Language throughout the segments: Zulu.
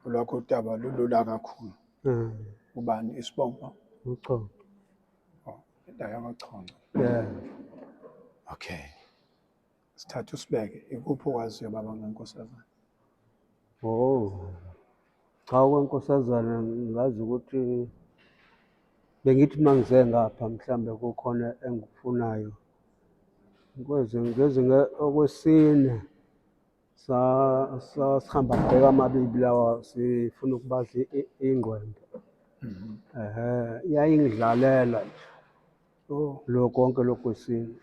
Lwakho udaba lulula kakhulu. Ubani isibongo? Uchongo. Oh, indawo yamaChongo. Yeah. Okay. Sithatha usibeke. Ikuphi okwaziyo baba ngenkosazana? Cha kwenkosazana ngazi ukuthi bengithi mangize ngapha mhlambe kukhona engikufunayo. Ngeze okwesine sihamba bheka amabibi lawa sifuna ukubaza ingqwembe. Iyayingidlalela nje. Lo konke lokwesine.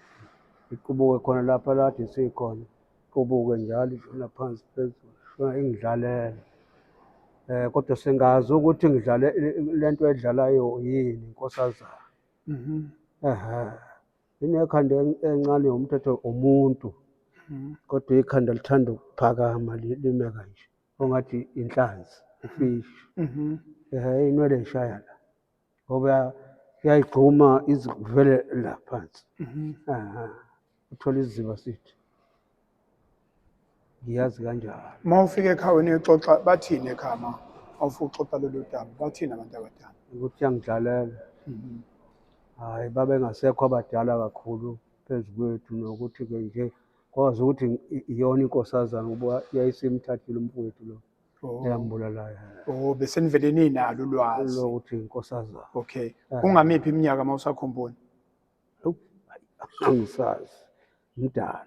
Iqubuke khona lapha lade sikhona. Iqubuke njalo ishona phansi phezulu. Shona ingidlalela. Kodwa sengazi ukuthi ngidlale lento edlalayo yini inkosazana. Inekhanda encane yomthetho umuntu. Kodwa ikhanda lithanda ukuphakama lime kanje. Ongathi inhlanzi, ifishi. Inwele ishaya la. Ngoba iyayigquma izivele la phansi. Uthola isiziba sithi. Ngiyazi kanjalo. Uma ufika ekhaya wena uxoxa bathini ekhaya ma? Awufuna ukuxoxa lolu daba. Bathini abantu abadala? Ukuthi iyangidlalela. Hayi babengasekho abadala kakhulu phezu kwethu nokuthi-ke nje kwazi ukuthi iyona inkosazana ngoba yayisimthathile umfowethu lo eyambulalayo. Besenivele ninalo ulwazi lokuthi inkosazana. Okay. Kungamiphi iminyaka uma usakhumbula? Angisazi. Ngidala.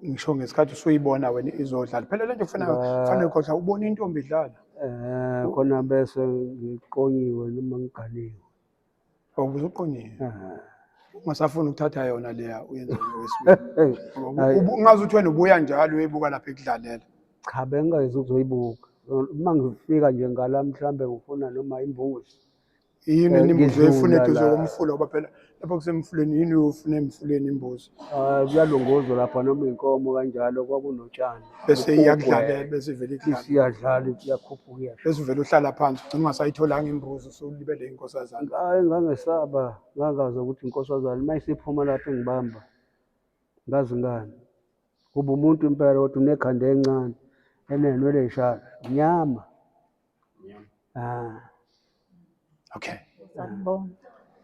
Ngisho ngesikhathi usuyibona wena izodlala. Phela lento kufanele ukhohlwa ubona intombi idlala. Khona bese ngiqonyiwe noma ngiganiwe. Ubuzuqonyiwe. Ungasafuni ukuthatha yona leya uyenze ngowesibili. Ungazi ukuthi wena ubuya njalo uyibuka lapha ekudlalela. Cha bengingayezi ukuzoyibuka. Uma ngifika nje ngala mhlambe ngifuna noma imbuzi. Yini imbuzi oyifuna eduze komfula ngoba phela lapho kusemfuleni yini uyofuna emfuleni imbuzi? Kuyalunguzwa lapha noma inkomo kanjalo kwakunotshani. Bese iyakudlalela bese ivele idlala. Iyadlala iyakhuphuka. Bese uvela uhlala phansi ugcina ungasayitholanga imbuzi usulibele inkosazana. Hayi ngangesaba ngangazi ukuthi inkosazana mayisiphuma lapha engibamba. Ngazi ngani. Kuba umuntu impela kodwa unekhanda encane enenwele ey'shaka. Mnyama. Okay. Sanibona.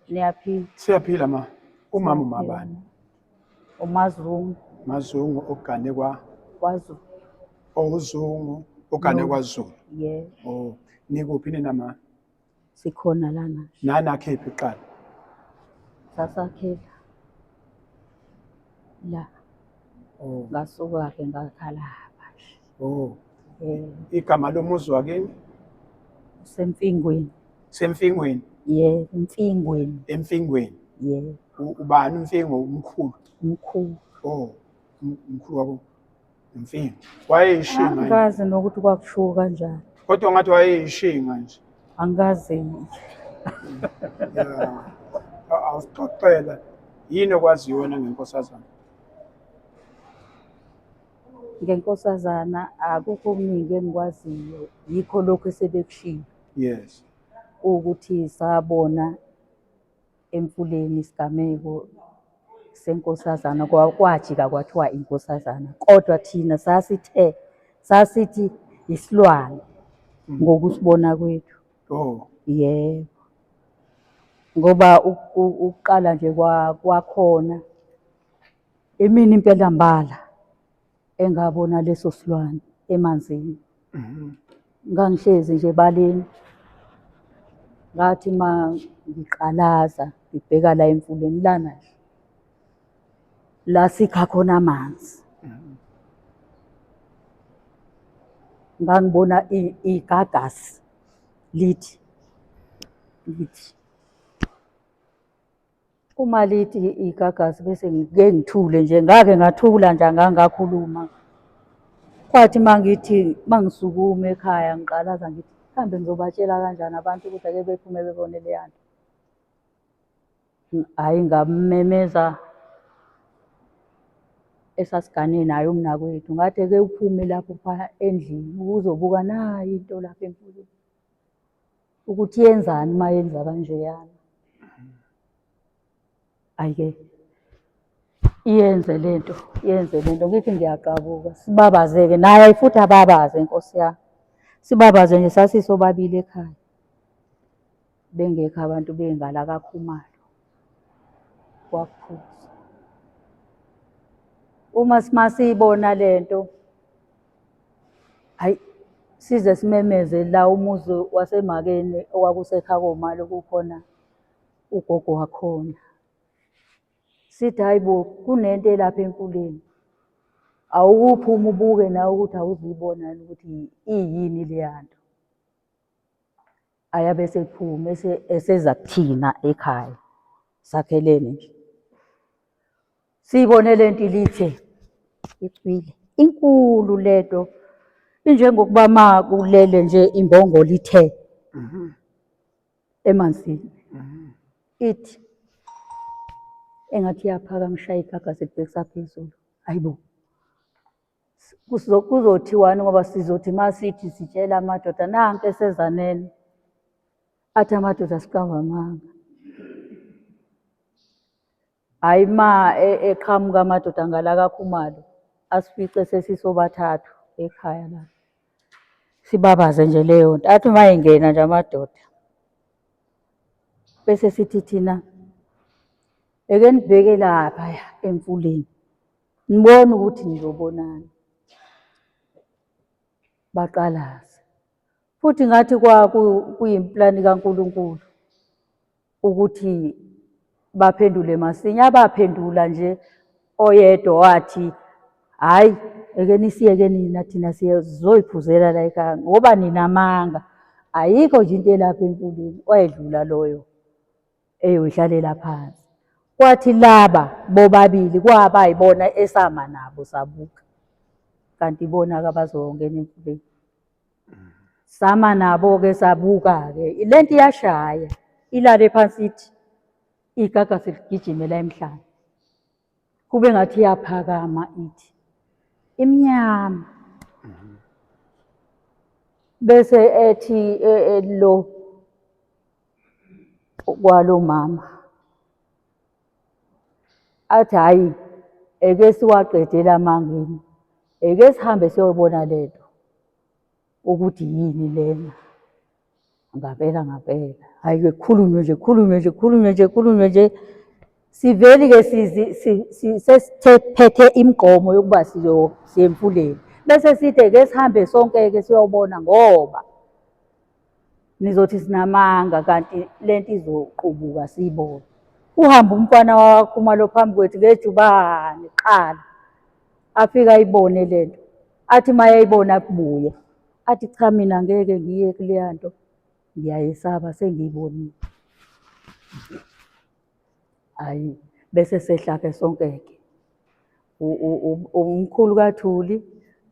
Niyaphila. Siyaphila ma. Umama umabani? uMazungu. Mazungu ogane KwaZulu. Ozungu ogane kwaZulu. Yeah. Nikuphi nina ma? Sikhona lana. Nana khephi iqala? Sasakhela. La. Ngasuka ke ngakhalapha. Igama lomuzi wakini? Semfingweni. Semfingweni? Yeah, Emfingweni. Emfingweni? Yeah. Ubani umfingo umkhulu? Umkhulu. Umkhulu wabo umfingo. Wayeyishinga. Angazi nokuthi kwakushiwo kanjani. Kodwa ngathi wayeyishinga nje. Angazi. Yeah. Awusixoxela yini okwaziyo wena ngenkosazana? Ngenkosazana akukho okuningi engikwaziyo. Yikho lokho esebekushiya. Yes. Ukuthi sabona emfuleni isigameko senkosazana kwajika kwathiwa inkosazana. Kodwa thina sasithi isilwane ngokusibona kwethu. Yebo. Ngoba ukuqala nje kwakhona emini impela mbala engabona leso silwane emanzini. Ngangihlezi nje baleni. Ngathi ma ngiqalaza ngibheka la emfuleni lana nje. La sikha khona amanzi. Ngangibona igagasi lithi. Uma lithi igagasi bese ngike ngithule nje ngake ngathula nje angangakhuluma. Kwathi mangithi mangisukuma ekhaya ngiqalaza ngithi mhlambe ngizobatshela kanjani abantu ukuthi ake bephume bebone leyana. Hayi ngamemeza esasiganeni naye umnakwethu ngathi ake uphume lapho phaya endlini uzobuka nayi into lapha emfuleni. Ukuthi yenzani mayenza kanjeyana. Ayike yenze lento ngithi ngiyaqabuka sibabazeke naye futhi ababaze Nkosi yami. Sibabaze nje sasisobabili ekhaya. Bengekho abantu bengala kaKhumalo. Kwakuphuza. Uma masiyibona lento, hayi size simemeze la umuzi waseMakeni owakusekhaya koMalo kukhona ugogo wakhona. Sithi hayi bo kunento elapha emfuleni. Awukuphuma ubuke nawe ukuthi awuzuyibona ukuthi iyini leya nto. Ayabe sephuma eseza kuthina ekhaya. Sakhelene nje. Siyibone lento ilithe icwile. Inkulu lento. Injengokuba ma kulele nje imbongo lithe. Emanzini. Ithi engathi iyaphakamisa igagasi libhekisa phezulu. Hayibo. Kuzothiwani ngoba sizothi masithi sitshela amadoda nanke esezanene. Athi amadoda siqavamanga. Hayi ma eqhamuka amadoda ngala kaKhumalo asifice sesisobathathu ekhaya la. Sibabaze nje leyo nto. Athi mayengena nje amadoda. Bese sithi thina eke nibheke lapha emfuleni. Nibone ukuthi nizobonani. Baqalaza. Futhi ngathi kuyimplani kaNkulunkulu ukuthi baphendule masinya. Baphendula nje oyedwa wathi hayi eke nisiyeke nina thina sizoyiphuzela la ekhaya ngoba ninamanga. Ayikho nje into elapha emfuleni. Wayedlula loyo eyoyihlalela phansi. Kwathi laba bobabili kwabayibona esama nabo sabuka. Kanti bona ke abazongena emfuleni. Sama nabo ke sabuka ke. Lento iyashaya. Ilale phansi ithi igagasi ligijimela emhlane. Kube ngathi iyaphakama ithi imnyama. Bese ethi lo kwalo mama athi hayi eke siwaqedela amangeni. Eke sihambe siyobona lento ukuthi yini lena. Ngempela. Hayi ke khulunywe nje. Siveli ke sesiphethe imigomo yokuba siye emfuleni. Bese sithi ke sihambe sonke ke siyobona ngoba nizothi sinamanga kanti lento izoqubuka siyibone. Uhamba umfana waKhumalo phambi kwethu ngejubane qala. Afika ayibone lento. Athi mayayibona kubuye. Athi cha mina ngeke ngiye kuleya nto. Ngiyayisaba sengiyibonile. Hayi bese sehla ke sonke ke. Umkhulu kaThuli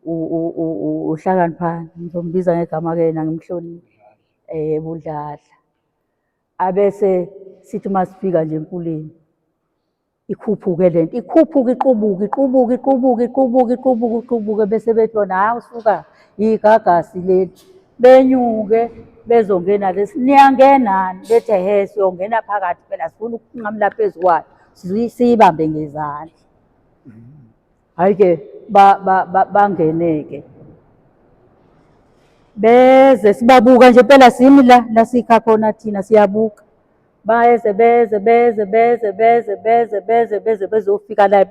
uHlakaniphani ngizombiza ngegama ke ngimhloniphe. Budladla. Abese sithi masifika nje emfuleni. Ikhuphuke lento. Ikhuphuka iqubuke bese bethi bona hayi usuka igagasi leli. Benyuke bezongena lesi. Niyangena bethi he siyongena phakathi phela sifuna ukunqamula phezukwayo. Siyibambe ngezandla. Hayi ke bangeneke. Beze sibabuka nje phela simi la sikha khona thina siyabuka. Beze bezofika la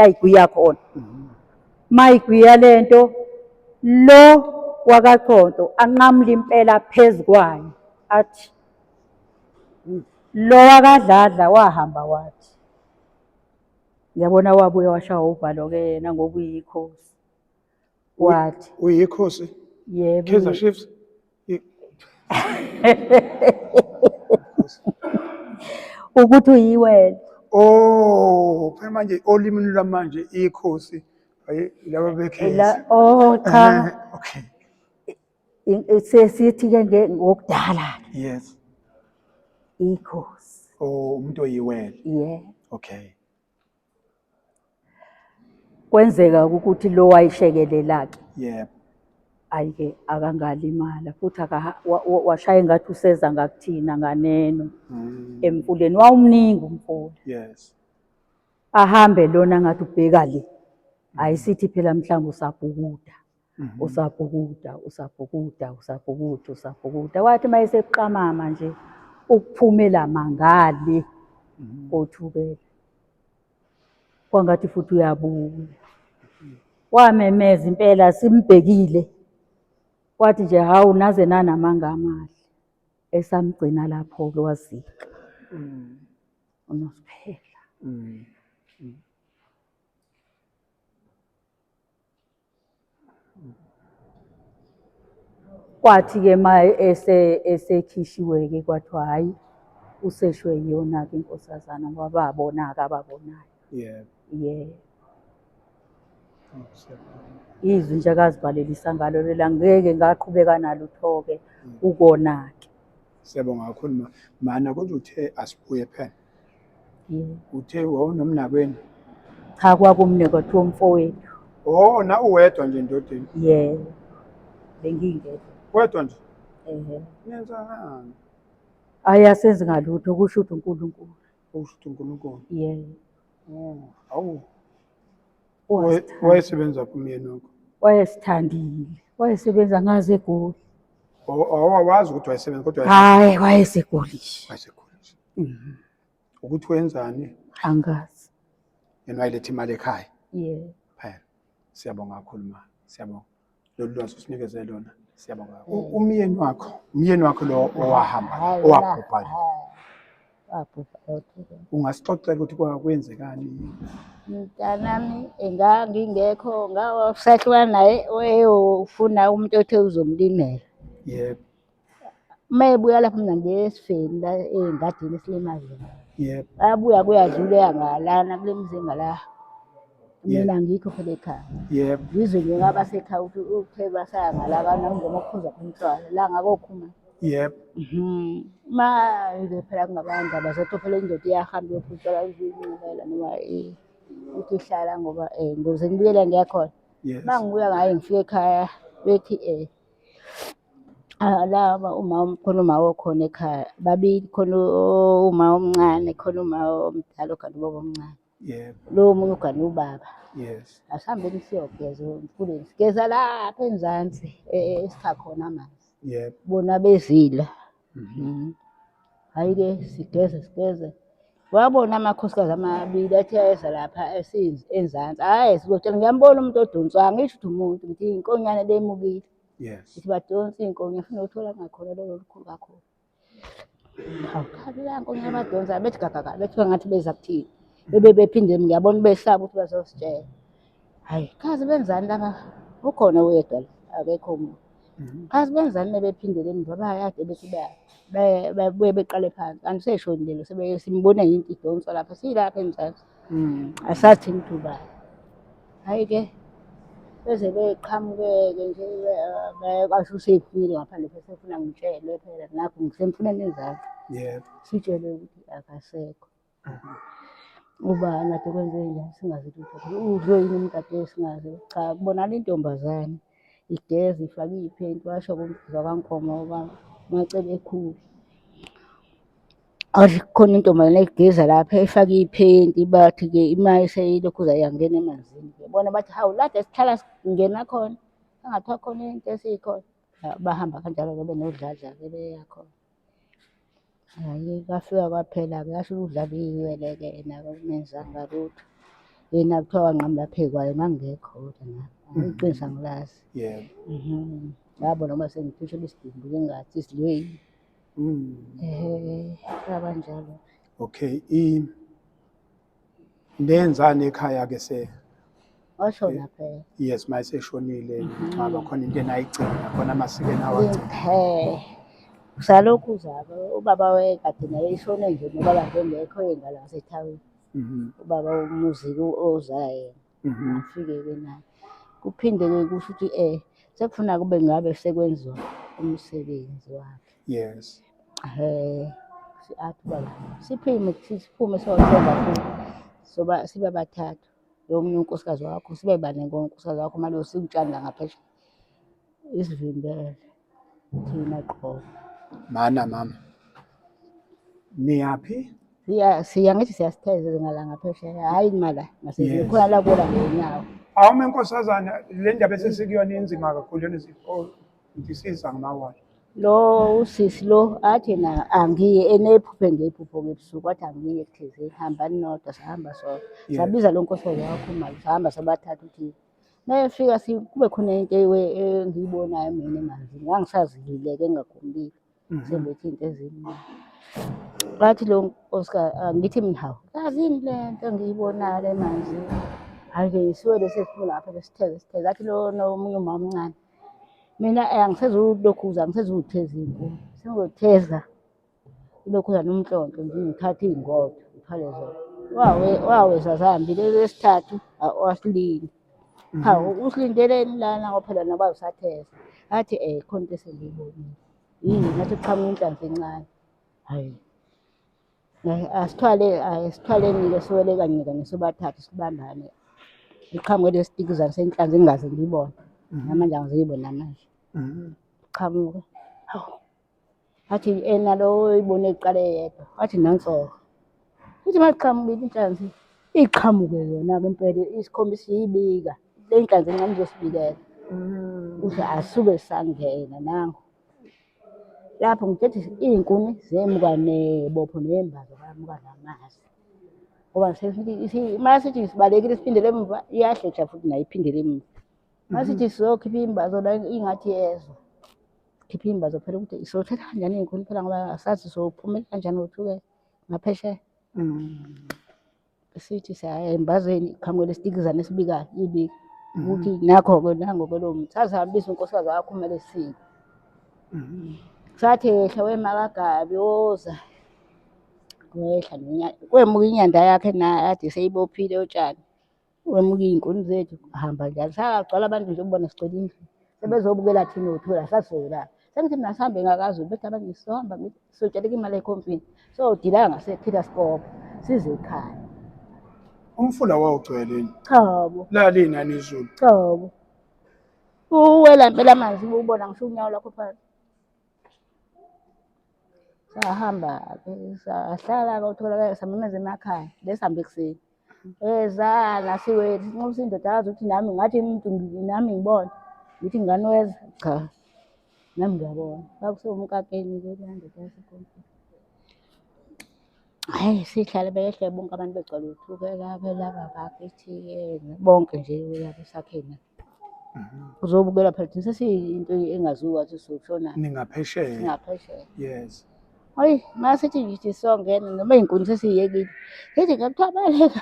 igwiya khona. Mayigwiya lento lo wakaConto anqamula impela phezukwayo. Athi lo wakadladla wahamba wathi. Ngiyabona wabuye washaya uvalo ke yena ngoba uyikhosi. Wathi Uyikhosi? yebo. Kaizer Chiefs? Ukuthi uyiwele. Oh, phela manje olimini lwamanje ikhosi laba bekhezi. Oh cha. Okay. Sesithi ke ngokudala. Yes. Ikhosi. Oh, umuntu oyiwele. Yeah. Okay. Kwenzeka ukuthi lo wayishekelela ke. Yeah. Ayike akangalimala futhi washaya engathi useza ngakuthina nganeno. Emfuleni wawumningi umfula. Yes. Ahambe lona ngathi ubheka le. Ayisithi phela mhlawumbe usabhukuda. usabhukuda, usabhukuda, usabhukuda, usabhukuda. Wathi uma eseqamama nje ukuphumela mangale kothukela. Kwangathi futhi uyabuya. Wamemeza impela simbhekile. Wathi nje hawu naze nanamanga amahle. Esamgcina lapho lo wazika. UNosiphela. Kwathi-ke ma esekhishiwe-ke kwathiwa hhayi useshwe yiyona-ke inkosazana ngoba babona-ke ababonayo. Yebo. Izwi nje akazivalelisa ngalo lela ngeke ngaqhubeka nalutho-ke ukona-ke. Siyabonga kakhulu mana kodwa uthe asibuye phela. Yebo. Uthe wawunomnakwenu? Cha kwakumne kwathiwa umfowethu. Oh, na uwedwa nje endodeni? Yebo. Bengingedwa. Wedwa nje? Niyenzani? Ayasenzi ngalutho kusho ukuthi uNkulunkulu. Kusho ukuthi uNkulunkulu. Yebo. Hawu. Wayesebenza kumyeni wakho? Wayesithandile. Wayesebenza ngaze eGoli. Awawazi ukuthi wayesebenza kodwa Hhayi wayeseGoli. wayesekhulisa. Ukuthi wenzani? Angazi. Yena wayeletha imali ekhaya. Yebo. Phela. Siyabonga kakhulu ma. Siyabonga. Lolu lwazi usinikeze lona. Siyabonga. Umyeni wakho lo owahamba, owabhubha. Wabhubha. Ungasixoxela ukuthi kwenzekani? Mntanami engangingekho ngawasahlukana naye wayofuna umuntu othe uzomlimela. Yebo. Uma ebuya lapho mina ngiye esifeni la ey'ngadini esilimayo. Yebo. Abuya kuyadlula yangalana kule mizi engala. Mina ngikho phela ekhaya. Yebo. Ngizwe nje ngabasekhaya ukuthi uthe basaya ngala noma ukuphuza umntwana la ngakokhuma. Yebo. Ma-ke phela kungabandaba zethu phela indoda iyahamba iyophuthela izincumela noma ukuthi ihlala ngoba ngoze ngibuyela ngiyakhona. Mangibuya ngaye ngifike ekhaya bethi laba khona uma okhona ekhaya babili khona uma omncane khona uma omdala ogana ubaba omncane. Yebo. Lo omunye ugana ubaba. Yes. Asihambeni siyogeza emfuleni sigeza lapha enzansi esikha khona amanzi. Yebo. Bona bezila. Hhayi-ke sigeze. Wabona amakhosikazi amabili athi ayeza lapha enzansi. Hhayi sizotshela ngiyambona umuntu odonswayo angisho ukuthi umuntu ngithi inkonyane le emukile. Yes. Ithi badonsa iy'nkonya funa ukuthola ngakhona lolo lukhulu kakhulu. Hawu la nkonyane badonsa bethi gagagaga bethi ngathi beza kuthini. Bephinde ngiyabona behlaba ukuthi bazositshela. Hhayi khazi benzani laba ukhona wedwa la akekho umuntu. Khazi benzani bephindele emva bayade bethi babuye beqale phansi kanti seshonile simbone yinto idonswa lapha silapha enzansi. Asathini ukuthi ubani. Hhayi-ke beze beqhamuke-ke nje kwasho usefile ngaphandle sefuna ngitshelwe phela nakho ngisemfuneni enzansi. Yebo. Sitshelwe ukuthi akasekho. Ubani ade kwenzenjani singazi lutho. Udliwe yini umkade singazi. Cha kubonakala intombazane igeza ifake iphenti washo kumvuza kaNkomo Macebe ekhulu. Athi kukhona intombazane egeza lapha efake iphenti bathi-ke ima seyilokhuza yangena emanzini. Bona bathi hawu lade sihlala singena khona angathiwa khona into esikhona. Bahamba kanjalo-ke benodladla-ke beya khona. Hhayi kwafika kwaphela-ke yasho udlaliwe-ke yena-ke akumenzanga lutho. Yena kuthiwa wanqamula phekwayo ngangingekho-ke nami iqiniso angilazi. Yebo. Ngabona uma sengiphishelwa isidumbu engathi sidliwe yini. Kanjalo. Okay. Nenzani ekhaya-ke Washona phela. yes mayeseshonile ngicabanga khona into enayigcina khona amasiko enawagcina. Salokhu uzaba ubaba wekade naye ishone nje nobaba nje engekho ey'ngala ngaseThawini. Ubaba umuzi ozala yena. Afike-ke naye. Kuphinde-ke kusho ukuthi sekufuna kube ngabe sekwenziwa umsebenzi wakhe. Yes. Athi ubaba siphume siyothenga futhi soba sibe bathathu. Lo omunye unkosikazi wakho sibe bane ngonkosikazi wakho manje sikutshani la ngaphesheya. Isivimbele thina qobo. Mana mama. Niyaphi? Siya ngithi siyasithezela ngala ngaphesheya hhayi mala khona la kuwola ngey'nyawo. Awuma inkosazana le ndaba esesikuyona inzima kakhulu yona ndisiza ngamawala. Lo usisi lo athi na angiye enephupho ngephupho ngebusuku wathi angiye kutheze hambani nodwa sahamba sodwa. Sabiza lo nkosikazi wakho imali sahamba sabathatha uthi mayefika kube khona into engiyibonayo mina emanzini ngangisazilile-ke ngingakhumbuli sengibethi into ezimbi. Bathi lo nkosikazi ngithi mina hawu yazini le nto engiyibonayo emanzini. Hhayi-ke ngisuke sesiphuma lapha besitheze athi lo nomunye umama omncane mina angisezulokhuza angisezutheza iy'nkuni sengizotheza ilokhuzana umnhlonhlo nje ngithathe iy'ngodo ngithwale zona. Waweza zihambile lesithathu wasilinde. Hawu usilindeleni lana ngoba phela naku usatheza. Athi khona into esengiyibonile. Yini ngathi kuqhamuka inhlanzi encane. Hhayi asithwaleni-ke siwele kanye kanye sobathathu sibambane. Iqhamuke lesi sitikizana senhlanzi engingaze ngiyibone. Namanje angiziyiboni namanje. Qhamuka. Hawu. Athi ena lo oyibone ekuqala yedwa. Wathi nanso. Uthi maqhamukile inhlanzi. Iqhamuke yona-ke impela isikhombisa iyibika. Le nhlanzi encane izosibikela. Uthi asuke sangena nangu. Lapho ngithi iy'nkuni zemuka nebopho nembazo bayamuka namasi. Ngoba masithi sibalekile siphindele emuva iyahlehla futhi nayo iphindele emuva. Masithi sizokhipha imbazo la ingathi yezwa. Khipha imbazo phela ukuthi sothatha kanjani iy'nkuni phela ngoba asazi sophumela kanjani ngothuke ngaphesheya. Sithi saya embazweni iqhamuke lesitikizana esibikayo ibika. Ukuthi nakho-ke nango-ke lo muntu sasihambisa unkosikazi wakho kumele sike. Sathi ehla weMakagabi woza. Wehla kwemuka inyanda yakhe nayo ade seyibophile utshani. Wemuka iy'nkuni zethu hamba njalo. Sagcwala abantu nje ukubona sigcwele indlu. Sebezobukela thina othula sasizolala. Sengithi mina sihambe ngakaZulu bethi abantu sizohamba sizotshaleka imali ekhompini. Sodila ngase-Pietersburg size ekhaya. Umfula wawugcwele yini? Chabo. Lali inani izulu. Chabo. Uwela impela amanzi ubona ngisho unyawo lakho phansi. Sahamba-ke sahlala-ke utholakala samemeza emakhaya besihambe ekuseni. Ezala siwele sinxusa indoda yazi ukuthi nami ngathi umuntu nami ngibona ngithi ngane weza cha nami ngiyabona. Kwakusewumkakeni-ke leya ndoda yasekhonfini. Hhayi sihlala behle bonke abantu begcwala uthukeka belaba bakithi bonke nje abasakheni. Uzobukela phela thina sesiyinto engaziwa ukuthi sizoshona. Ningaphesheya. Singaphesheya. Yes. Hayi masithi nje songena noma iy'nkuni sesiyekile. Yithi ngathiwa baleka.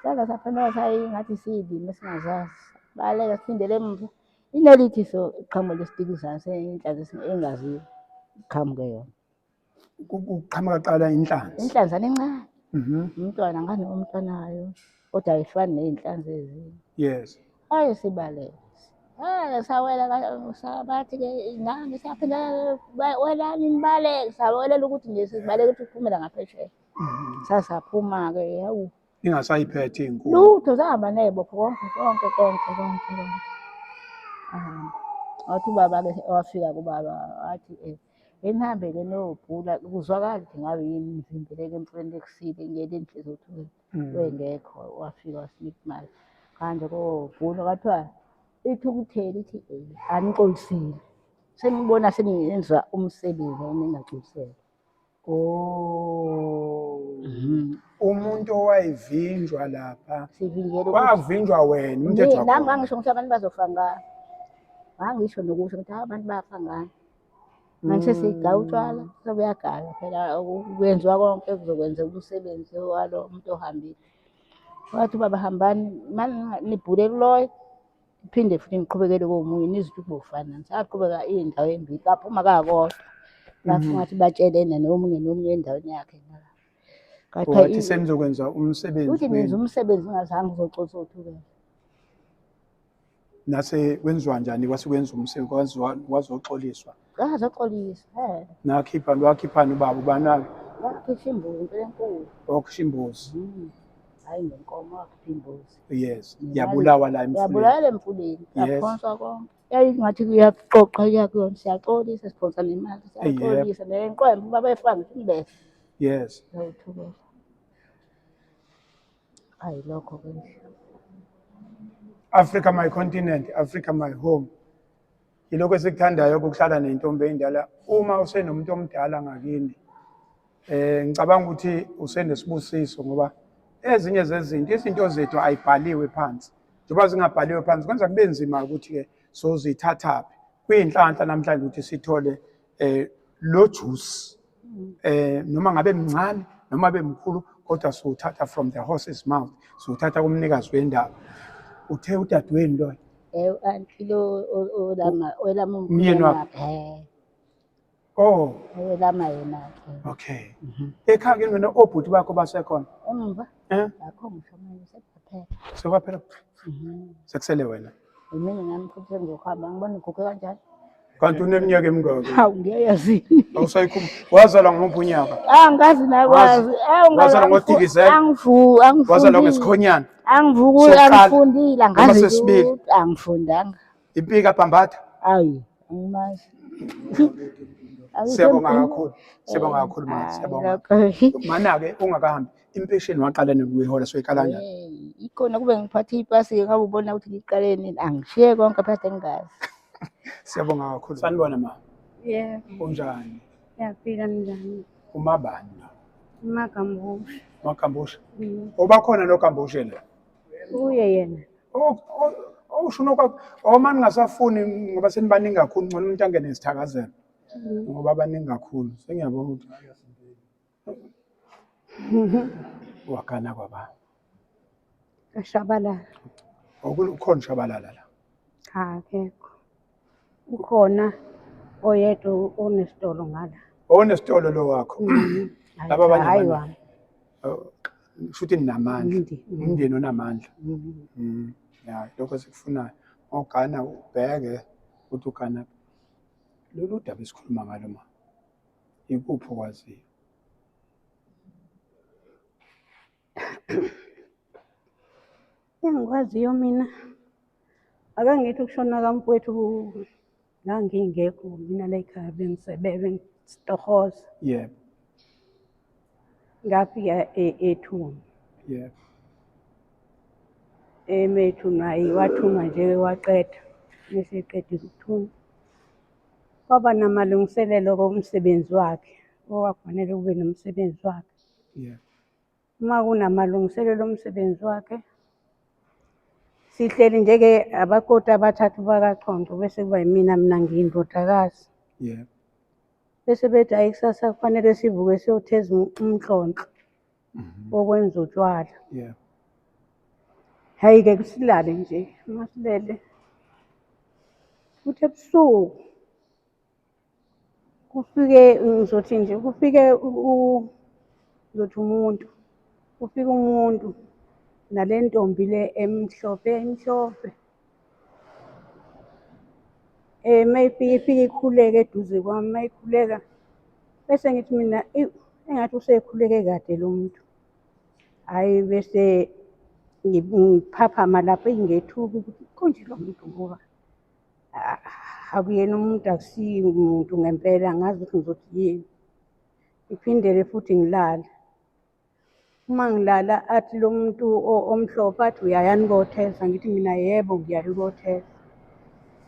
Sala saphendula sayingathi siyilimi esingazazi. Baleka siphindele emuva. Inalithi iqhamuka lesitikizana senhlanzi engaziwa. Iqhamuke yona. Kuqhamuka kuqala inhlanzi. Inhlanzana encane. Umntwana ngane umntwanayo kodwa ayifani ney'nhlanzi ezinye. Yes. Hayi sibaleka. Sawela sabathi-ke nami saphinda welani nibaleke sawelela ukuthi nje sibaleke ukuthi siphumela ngaphesheya. Sasaphuma-ke hawu. Ningasayiphethe iy'nkuni. Lutho sahamba nebopho konke. Wathi ubaba-ke wafika kubaba wathi benihambe-ke niyobhula kuzwakala ukuthi ngabe yini nivimbeleke emfuleni ekusile ngiyele endle zothukela. Wengekho wafika wasinika imali. Kanje kobhula kwathiwa ithukuthele ithi anixolisile. Senibona seningenza umsebenzi eningagculisele. Umuntu owayevinjwa lapha. Sivinjelwe Wavinjwa wena umthetho wakho. nami ngangisho ukuthi abantu bazofa ngani. Ngangisho nokusho ukuthi abantu bafa ngani. Manje sesigaya utshwala sebuyagaya phela kwenziwa konke kuzokwenzeka umsebenzi walo muntu ohambile. Wathi ubaba hambani nibhule kuloyo iphinde futhi niqhubekele komunye nizwe ukuthi bofana. Saqhubeka iy'ndawo ey'mbili kaphuma kakodwa. Bafuna ngathi batshelene nomunye endaweni yakhe. Wathi senizokwenza umsebenzi. Uthi nenza umsebenzi ungazange uzoxolisa othukela. Nase kwenziwa njani kwase kwenza umsebenzi wazoxoliswa? Azoxolisa. Wakhiphani ubaba ubani-ke? Wakhipha imbuzi impela enkulu. Wakhipha imbuzi. Hhayi ngenkomo wakhipha imbuzi. Yes. Yabulawa la emfuleni. Yabulawa emfuleni. Yaphonswa konke. Yayingathi kuyaxoxa kuyona siyaxolisa siphonsa nemali siyaxolisa nenqwembe ubaba efika ngisho imbese. Yes. Yawuthukela. Hayi lokho-ke. Africa my continent, Africa my home. Yilokho esikuthandayo ukuhlala nentombi endala uma usenomuntu omdala ngakini. Ngicabanga ukuthi usenesibusiso ngoba ezinye zezinto izinto zethu ayibhaliwe phansi. Njengoba zingabhaliwe phansi kwenza kube nzima ukuthi ke sozithathaphi. Kuyinhlanhla namhlanje ukuthi sithole lo juice noma ngabe mncane noma bemkhulu kodwa siwuthatha from the horse's mouth. Siwuthatha kumnikazi wendaba. Uthe udadewenu lo Antilo olama Myeni wakho. Oh, olama yena. okay. Ekhaya kini wena obhuti bakho basekhona? Emva Eh? akho ngisho manje sephela. Sekwaphela. Sekusele wena. Mina nami futhi ngizohamba ngibona igugu kanjani. Kanti uneminyaka emingaki? Hawu ngiyayazi. Awusayikhuluma. Wazalwa ngomuphi unyaka? Angazi nakwazi. Wazalwa ngoDikizela? Angifundi. Wazalwa ngesikhonyana? Angivukile angifundile angazi ukuthi angifundanga. Impika Bhambatha? Hayi angimazi. Siyabonga kakhulu. Siyabonga kakhulu manje. Siyabonga. Mana-ke ungakahambi impesheni waqala nokuyihola soyiqala kanjani? Ikhona kube ngiphathe ipasi ngabe ubona ukuthi ngiqale nini angishiye konke phakathi engazi. Siyabonga kakhulu. Sanibona ma. Yebo, Unjani? yaphila njani? Umabani la? Magambusha. Makambusha. Obakhona noKambushe la? Uye yena. Usho nokwakho manje ngasafuni ngoba senibaningi kakhulu ngcono umuntu angene nesithakazelo. Ngoba abaningi kakhulu. Sengiyabona ukuthi wakana kwaba. Kashabalala. Ukhona Shabalala la. Cha akekho. Ukhona oyedwa onesitolo ngala. Onesitolo lo wakho. Laba abanye Hayi abanye. wami. Shuthi ninamandla. Umndeni onamandla. Mhm. Ya, lokho sikufunayo. Ogana ubheke ukuthi ugana lolu daba esikhuluma ngalo ma. Ikuphi okwaziyo? Engikwaziyo mina akangithi ukushona kamfowethu la ngingekho mina la ekhaya bengisitohoza. Yebo. Ngafika eThuma. Yebo. Emethunwa wathunwa nje waqeda. Bese eqedile ukuthunwa. Kwaba namalungiselelo komsebenzi wakhe. Okwakufanele kube nomsebenzi wakhe. Yebo. Uma kunamalungiselelo omsebenzi wakhe sihleli njeke abakoti abathathu bakaCondo bese kuba mina ngiyindodakazi. Yebo. Bese bethi hayi kusasa kufanele sivuke siyotheza umhlonhlo okwenza utshwala. Yebo. Hayi-ke kusilale nje uma silele kuthe ebusuku kufike ngizothi nje kufike ngizothi umuntu kufika umuntu nale ntombi le emhlophe mayifika ikhuleka eduze kwami mayikhuleka bese ngithi mina engathi usekhuleke kade lo muntu. Hhayi bese ngiphaphama lapho ngethuka ukuthi konje lo muntu ngoba akuyena umuntu akusiyo umuntu ngempela angazi ukuthi ngizothi yini. Ngiphindele futhi ngilala. Uma ngilala athi lo muntu omhlophe athi uyayani kotheza ngithi mina yebo ngiyaya ukuyotheza.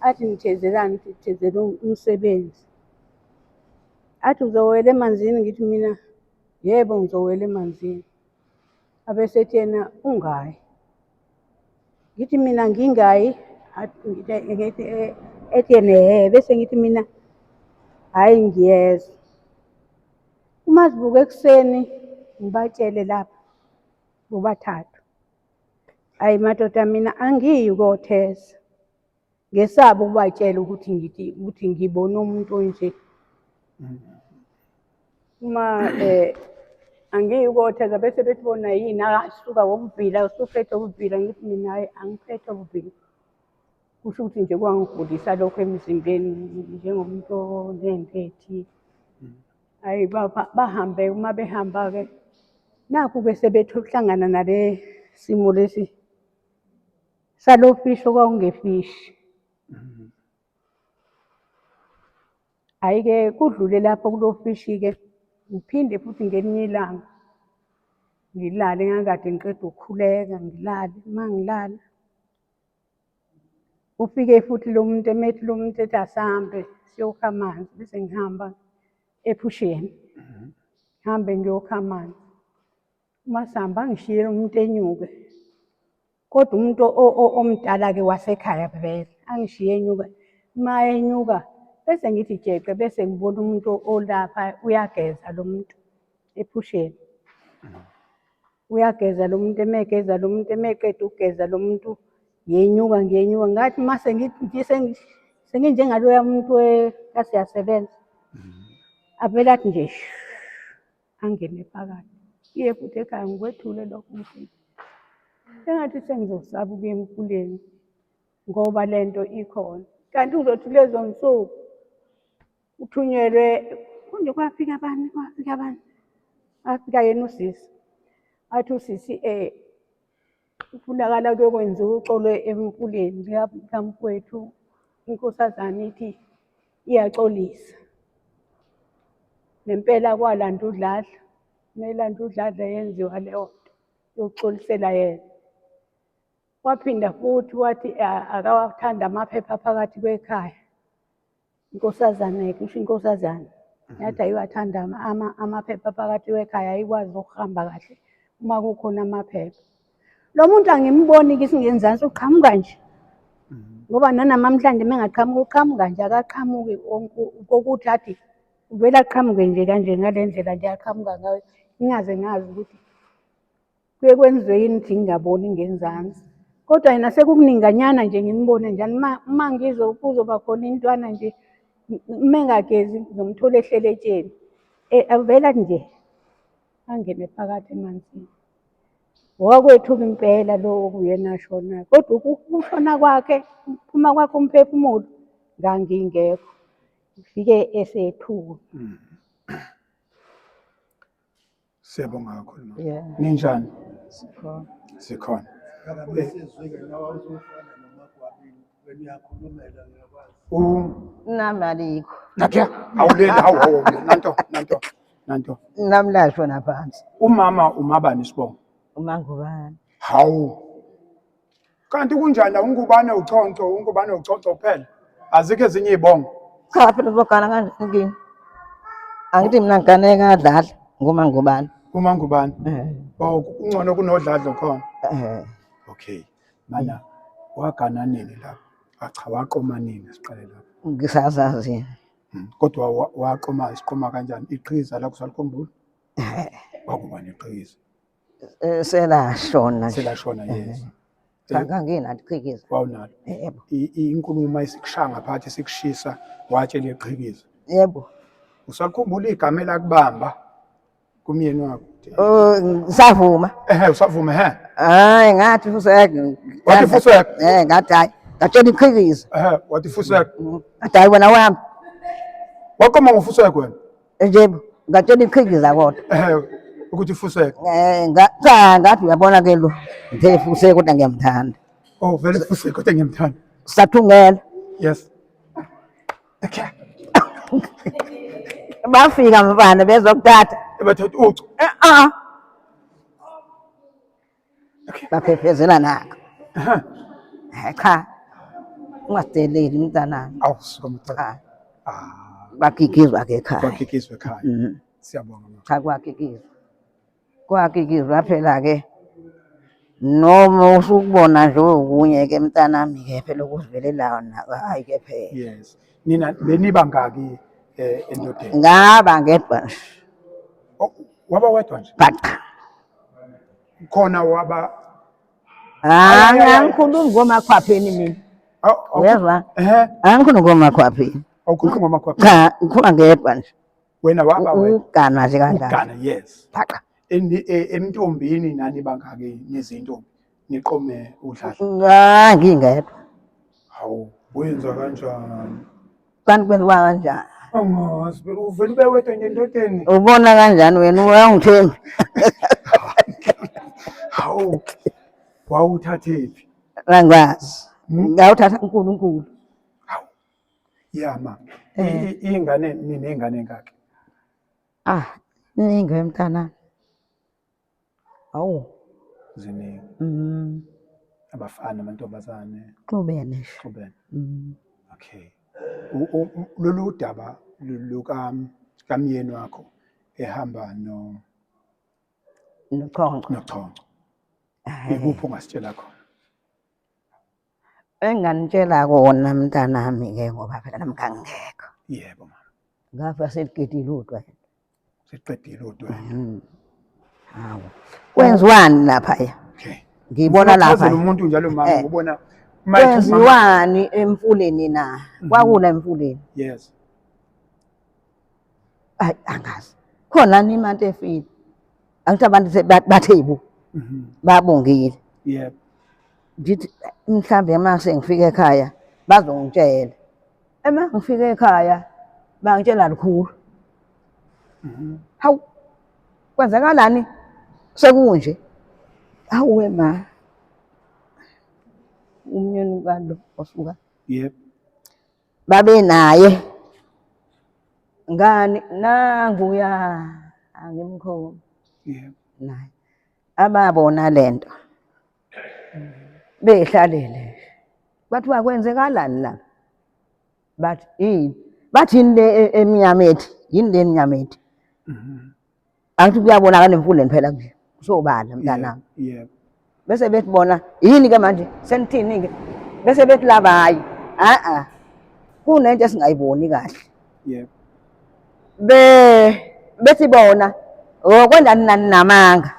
Athi nithezelani ngithi sithezela umsebenzi. Athi uzowela emanzini ngithi mina yebo ngizowela emanzini. Abese ethi yena ungayi. Ngithi mina ngingayi ethi yena bese ngithi mina hhayi ngiyeza. Uma sivuka ekuseni ngibatshele lapha bobathathu. Hayi madoda mina angiyi ukuyotheza. Ngesaba ukubatshela ukuthi ngibone umuntu onje. Uma angiyi ukuyotheza bese bethi bona yini asuka ngokuvila usuphethe ubuvila ngithi mina hhayi angiphethe ubuvila. Kusho ukuthi nje kwangigulisa lokho emzimbeni njengomuntu onento ey'thile. Hhayi bahambe uma behamba-ke nakhu-ke sebethe ukuhlangana nale simo lesi salo fishi okwakungefishi. Hhayi-ke kudlule lapho kulo fishi-ke ngiphinde futhi ngelinye ilanga ngilale ngakade ngiqeda ukukhuleka ngilale uma ngilala Ufike futhi lo muntu emethi lo muntu ethi asambe siyokha amanzi bese ngihamba ephusheni. Ngihambe ngiyokha amanzi. Uma sihamba ngishiyela umuntu enyuke. Kodwa umuntu omdala-ke wasekhaya vele angishiye enyuka. Uma enyuka bese ngithi jeqe bese ngibona umuntu olapha uyageza lo muntu ephusheni. Uyageza lo muntu emegeza lo muntu emeqeda ukugeza lo muntu ngiyenyuka ngathi mase senginjengaloya muntu kasiyasebenza. Avele athi nje angene phakathi. Iye futhi ekhaya ngikwethule lokho mfethu. Sengathi sengizosaba ukuya emfuleni ngoba lento ikhona. Kanti uzothi lezo nsuku uthunyelwe kunje kwafika abani. Wafika yena usisi. Athi usisi kufunakala kuyokwenziwa uxolo emfuleni likamfowethu. Inkosazana ithi iyaxolisa. Nempela kwalanda udladla. Melanda udladla yenziwa leyo nto yokuxolisela yena. Waphinda futhi wathi akawathanda amaphepha phakathi kwekhaya. Inkosazana kusho inkosazana. Yathi ayiwathanda amaphepha phakathi kwekhaya ayikwazi ukuhamba kahle uma kukhona amaphepha. Lo muntu angimboni kisingenzansi uqhamuka nje. Ngoba nanamhlanje mengaqhamuka uqhamuka nje akaqhamuki kokuthi athi uvela aqhamuke nje kanje ngale ndlela nje aqhamuka ngayo. Ngingaze ngazi ukuthi kuye kwenziwe yini ukuthi ngingaboni ngenzansi. Kodwa yena sekukuninganyana nje ngimbone njani uma kuzoba khona intwana nje mengagezi ngizomthola ehlele etsheni. Avela nje angene phakathi emanzini. Wakwethuka impela lo kuyena ashonayo. Kodwa ukushona kwakhe uphuma kwakhe umphefumulo ngangingekho. Ufike esethuka. Siyabonga kakhulu. Yeah. Ninjani? Sikhona. Sikhona. Nami alikho. Nakya awuleli hawu nanto. Nami lashona phansi. Umabani isibongo? Umangubane. Hawu. Kanti kunjani ungubane uConco kuphela? Azikho ezinye izibongo? Cha phela uzogana kanjani kini? Angithi mina ngigane ngadlala ngumangubane. Umangubane. Oh ungcono kunodladlo khona. Okay. Mana wagana nini lapha? Cha waqoma nini siqale lapha? Ngisazazi. Kodwa isiqoma kanjani? Iqhiza la kusalikhumbula? Wakuba neqhiza. Selashona. Selashona yes. Ngangina liqhikiza. Wawunalo. Yebo. Inkulumo isikushanga phansi sikushisa watshela iqhikiza. Yebo. Usakhumbula igama elakubamba kumyeni wakho? Savuma. Usavuma Hayi ngathi fuseke. Wathi fuseke? Ngathi hayi. Ngatshela iqhikiza. Wathi fuseke? Ngathi hayi wena wami. Waqoma ngofuseke wena? Yebo. Ngatshela iqhikiza kodwa. Ukuthi fuseke? Ngathi uyabona ke lo. Ngithe fuseke kodwa ngiyamthanda. Oh vele fuseke kodwa ngiyamthanda. Sathungela. Yes. Bafika mfana bezokuthatha. Ebathatha ucu. Baphephezela nako. Cha. Ungadeleli mntanami. Awusuka Bakikizwa ke ekhaya. bakikizwe ekhaya. Siyabonga. Cha kwakikizwa. Kwakikizwa phela ke. Noma usukubona nje okunye ke mntanami ke phela ukuzivelela nako hayi ke phela. Yes. Nina beniba ngaki endodeni? Ngaba ngedwa nje. Waba wedwa nje? Baqa. Khona waba Angikhulumi ngomakhwapheni mina. Uyezwa? Angikhulumi ngomakhwapheni. Awukhuluma ngomakhwapha? Cha, ngikhuluma ngedwa nje. Wena waba wedwa? Ugana nje kanjani. Ugana yes. Baqa. Emntombini nani bangaki nezintombi niqome udladla? Ngingedwa. Hawu wenza kanjani? Kanti kwenziwa kanjani? Angazi phela uvele ube wedwa nje endodeni. Ubona kanjani wena uyangithembi? Hawu wawuthathephi? Angikwazi. Ngawuthatha uNkulunkulu. Hawu ya ma ingane ninengane engaki? Ningi mntana. Awu. Ziningi. abafana amantombazane Xubene nje. xubene. Mm. Okay. Lolu daba kamyeni wakho ehamba Nochonco. nochonco. Ikuphi ongasitshela khona? Enganitshela kona mntanami-ke ngoba phela nami ngangekho. Yebo mama. Ngafa seliqedile udwa. Siqedile udwendwe. Hawu. Kwenziwani laphaya? Okay. Ngibona lapha. Chazela umuntu njalo mama ngibona Kwenziwani emfuleni na? Kwakula emfuleni. Yes. Hayi angazi. Khona ni imali efile. Angithi abantu bathebu. Babongile. Yebo. Ngithi mhlambe mase ngifika ekhaya bazongitshela. Ema ngifika ekhaya bangitshela likhulu. Hawu. Kwenzakalani? Sekunje. Hawu ma. Umnyeni kalo osuka. Yebo. Babe naye. Ngani nanguya angimkhulu. Yebo. Naye. Ababona lento. Behlalele. Bathiwa kwenzekalani la? Bathi le emnyamethi, yini le emnyamethi? Angithi kuyabonakala emfundeni phela nje. Kusobala mntanami. Yebo. Bese bethi bona yini ke manje senithini ke? Bese bethi labayi. Kunento esingayiboni kahle. Yebo. Bethi bona okwendani nani namanga.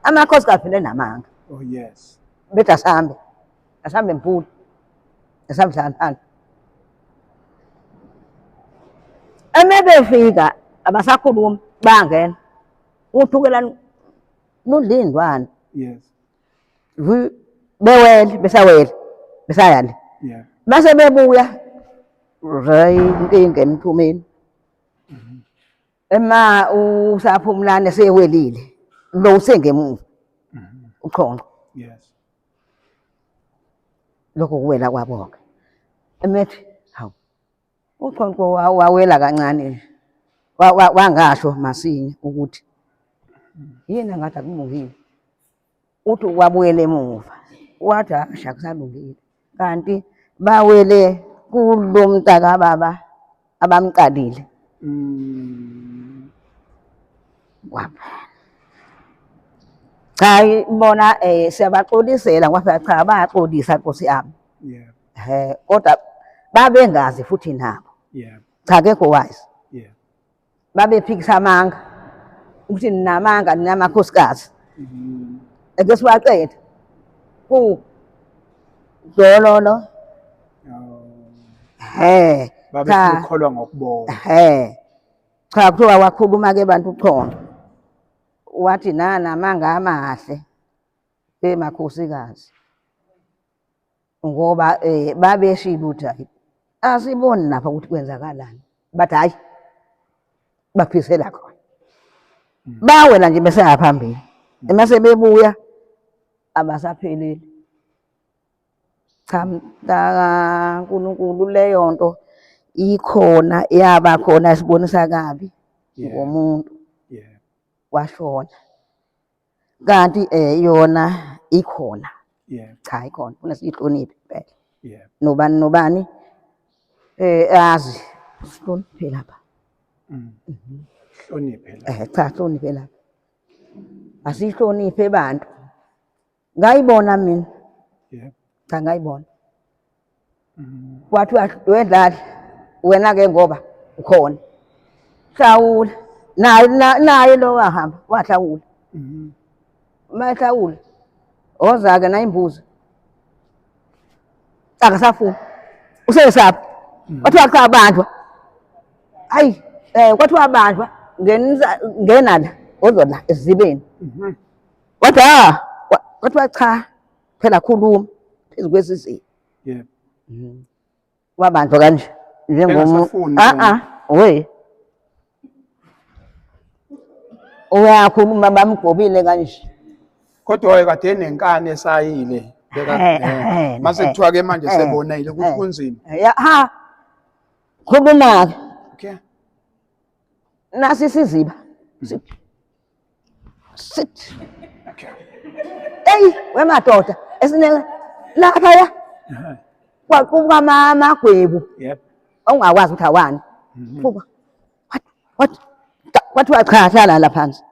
Amakhosi kaphile namanga. Oh yes. Bethi asambe. Asambe mphula. Asambe santhana. Befika abasakhuluma bangena. Uthukelani nudlindwana. Yes. Bewele besawele besayale. Yeah. Base bebuya inkinga emthumeni. Ema usaphumlane sewelile. Lo usengemuva. Uqhonqo. Yes. Lokho kuwela kwabonke. Emethi hawu. Uqhonqo wawela kancane. Wangasho masinya ukuthi yena ngathi akulungile. Uthi wabuyele emuva. Wathi asha kusalungile. Kanti bawele kulo mntaka baba abamqalile. Waphela. Cha bona siyabaxolisela ngoba cha bayaxolisa Nkosi yami. Yeah. Kodwa babengazi futhi nabo. Yeah. Cha akekho wise. Yeah. Babephikisa amanga. Ukuthi ninamanga ninamakhosikazi. Ake siwaqeda. Dololo. Babe sikholwa ngokubona. Cha kuthiwa wakhuluma ke bantu uqhonqo. Wathi namanga amahle bemakhosikazi. Ngoba babeshilo ukuthi asiboni lapha ukuthi kwenzakalani. Bathi hayi baphisela khona. Bawela nje bese yaphambili. Emase bebuya abasapheleli. Cha mntaka uNkulunkulu leyo nto ikhona yaba khona sibonisa kabi ngomuntu. Yeah. Washona. Kanti yona ikhona. Yeah. Cha ikhona unesihloniphi phela. Yeah. Nobani azi sihloniphe lapha. Hloniphe la. Cha hloniphe lapha. Asihloniphe abantu. Ngayibona mina. Yeah. Cha ngayibona. Wathi wendlala wena ke ngoba ukhona. Hlawula. Naye lo wahamba wahlawula. Mahlawula. Oza ke na imbuzi. Akasafuni. Usesapha. Wathiwa cha bandwa. Hayi kwathiwa abandwa ngena la ozola esizibeni. Wathi kwathiwa cha phela khuluma phezu kwesizini. Yeah. Wabandwa kanje njengomuntu. Uyakhuluma bamgobile kanje. Kodwa kade nenkani esayile. Mase kuthiwa ke manje sebonile ukuthi kunzima. Khuluma ke. Okay. Nasi isiziba. Sit. Okay. Wemadoda esineke laphaya kwaquka amagwebu Yep. ongakwazi ukuthi awani. Buka. Kwathiwa cha hlala la phansi.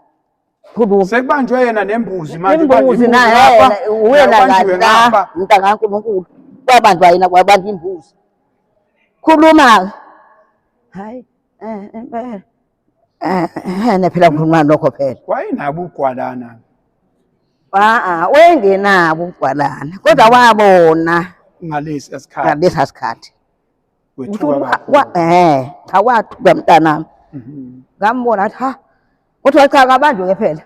Khuluma. Sekubanjwe yena nembuzi manje Imbuzi naye wena ngapha mntanga kaNkulunkulu. Kwabanjwa yena kwabantu imbuzi. Khuluma. Hayi empela. Phela ngikhuluma lokho phela. Wayenabo ugwalana. Wengenabo ugwalana kodwa wabona Ngalesi esikhathi. ngalesa sikhathi. Wethuka Cha wathuka mntanami. Ngambona athi ha kuthiwa cha kabanjwe ke phela.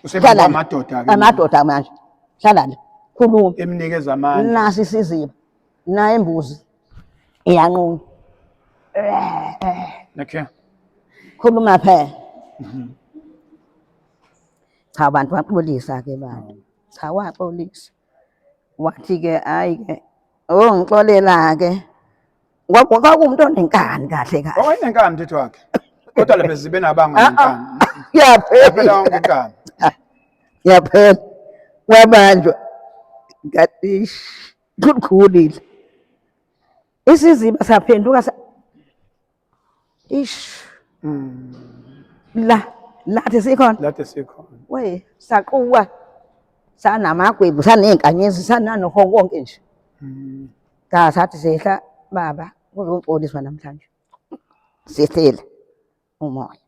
Usebenzisa amadoda ke. Amadoda manje. Hlala nje. Khuluma. Emnikeza amandla. Nasi isiziba. Na imbuzi. Iyanquma. Okay. Khuluma phela. Cha abantu baxolisa ke baba. Cha waxolisa. Wathi ke hayi ke ngixolela ke. Ngoba kwakumuntu onenkani kahle kahle. Wayenenkani mthetho wakhe. Kodwa lapha zibe nabanga nenkani. Yaphela wonke inkani. yaphela. Wabanjwa. Ngatish. Kukhulile. Isiziba saphenduka lathi sikhona. Lathi sikhona. We saquwa sanamagwebu sanenkanyezi sananokho konke nje. Sathi sehla baba kuzoxoliswa namhlanje. Sihlele umoya.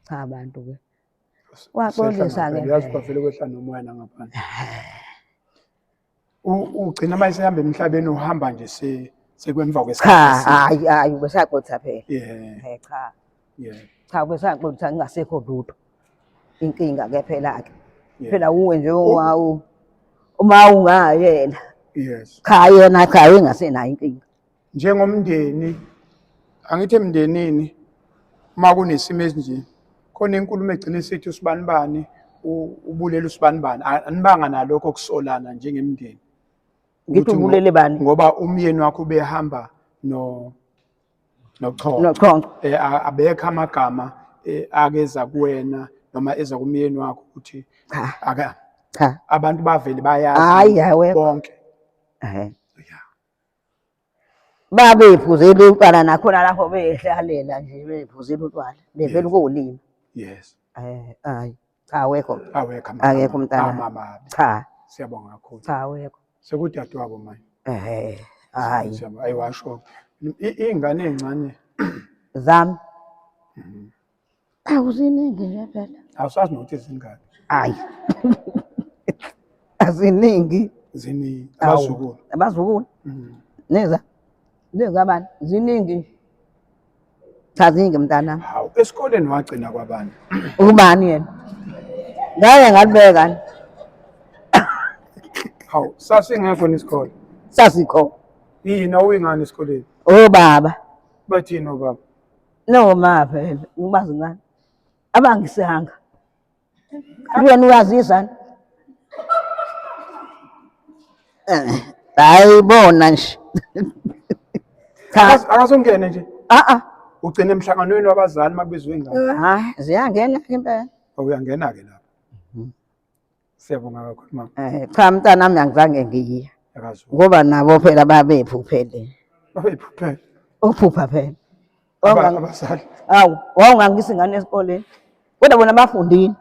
Cha abantu ke. Waxolisa ke. Yazi kwavele kwehla nomoya nangaphandle. Ugcina mayisehamba emhlabeni uhamba nje sekwemva kwesikhathi. Hayi besaqotha phela. Yeah. Cha. Yeah. Cha besaqotha ngingasekho lutho. Inkinga ke phela ke. Phela uwe nje uma ungayena. Yes. Cha yena cha engasenayo inkinga. Njengomndeni angithi emndenini uma kunesimo esinje khona inkulumo egcina isithi usibanibani ubulela usibanibani anibanga nalokho kusolana njengemndeni. Ngithi ubulele bani? Ngoba umyeni wakho ubehamba Nochoncho. Abekho amagama akeza kuwena noma eza kumyeni wakho ukuthi Cha. abantu bavele bayazi Hayi bonke. Babephuzela utwala nakhona lapho behlalela nje bephuzela utwala bevela ukulima. Yes. Hayi cha awekho. Awekho Akekho umntana. Cha. Siyabonga kakhulu. Cha awekho. Sekudadewabo manje. Hayi. Ayiwasho. Ingane ezincane Zami. Awuziningi nje phela. awusazi nokuthi izingane. Hayi. Aziningi. Zini abazukulu. Abazukulu. Neza. Ngabani? Ziningi. Cha ziningi mntana. Hawu esikoleni wagcina kwabani? Ubani yena? Ngake ngalibekani? Hawu sasingekho nesikole. Sasikho. Yini awuyingane esikoleni? Baba. Bathini obaba? Noma phela ubazi ngani? Abangisanga. Wena uyazizana? Hayibona nje. Akasongene nje. Ugcina emhlanganweni wabazali makubizwe ingane. Hayi ziyangena ke impela. Uyangena ke lapha. Siyabonga kakhulu mama. Cha mntana nami angizange ngiye. Yakazulu. Ngoba nabo phela babephuphele. Babephuphele. Uphupha phela. Abazali. Awu, wawungangisa ingane esikoleni. Kodwa bona bafundile.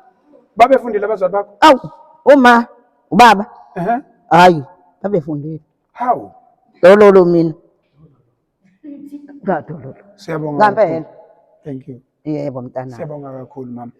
Babefundile abazali bakho? Awu, uma ubaba. Ehhe. Hayi, babefundile. Hawu. Lolo mina. Ngadololo. Siyabonga. Ngampela. Thank you. Yebo mntana. Siyabonga kakhulu mama.